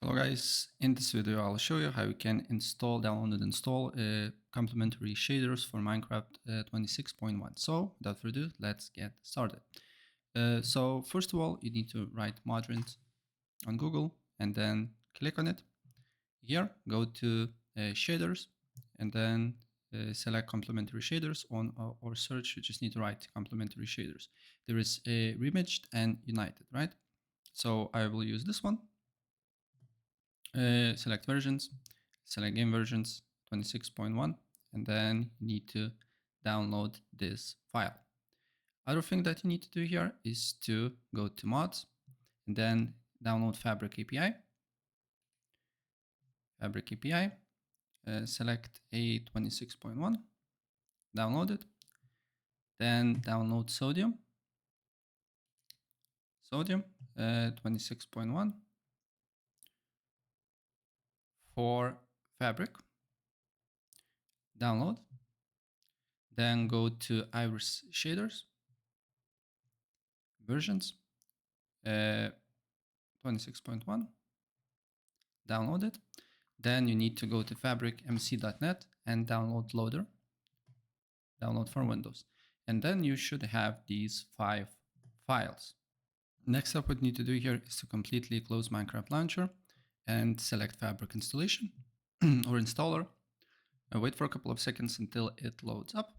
Hello guys, in this video I'll show you how you can download and install complementary shaders for Minecraft 26.1. So without further ado, let's get started. So first of all, you need to write Modrint on Google and then click on it. Here, go to shaders and then select complementary shaders on or search. You just need to write complementary shaders. There is a Remixed and United, right? So I will use this one. Select versions, select game versions 26.1, and then you need to download this file. Other thing that you need to do here is to go to mods and then download Fabric API. Fabric API, select A26.1, download it, then download Sodium 26.1 for Fabric, download, then go to Iris shaders, versions, 26.1, download it. Then you need to go to fabricmc.net and download loader, download for Windows. And then you should have these 5 files. Next up, what you need to do here is to completely close Minecraft Launcher and select Fabric installation or installer. Wait for a couple of seconds until it loads up.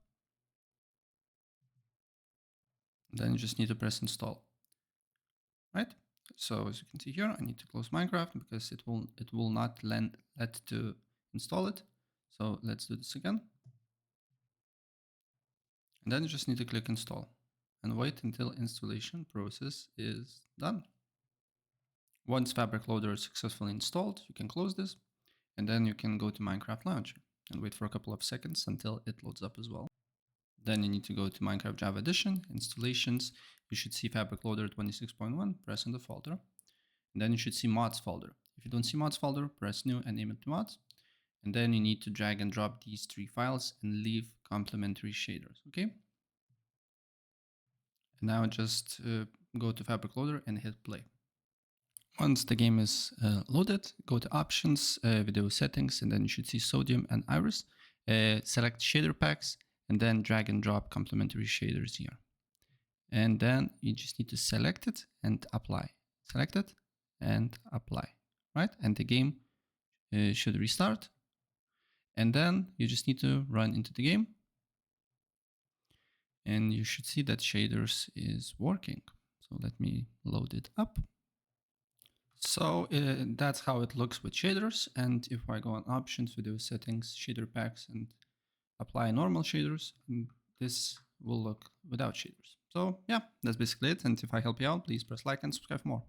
Then you just need to press install. Right? So as you can see here, I need to close Minecraft because it will not let to install it. So let's do this again. And then you just need to click install and wait until installation process is done. Once Fabric Loader is successfully installed, you can close this and then you can go to Minecraft Launcher and wait for a couple of seconds until it loads up as well. Then you need to go to Minecraft Java Edition, installations. You should see Fabric Loader 26.1, press on the folder. And then you should see mods folder. If you don't see mods folder, press new and name it to mods. And then you need to drag and drop these 3 files and leave complementary shaders, okay? And now just go to Fabric Loader and hit play. Once the game is loaded, go to options, video settings, and then you should see Sodium and Iris. Select shader packs and then drag and drop complementary shaders here. And then you just need to select it and apply. Select it and apply, right? And the game should restart. And then you just need to run into the game. And you should see that shaders is working. So let me load it up. So that's how it looks with shaders. And if I go on options, video settings, shader packs, and apply normal shaders, this will look without shaders. So yeah, that's basically it. And if I help you out, please press like and subscribe for more.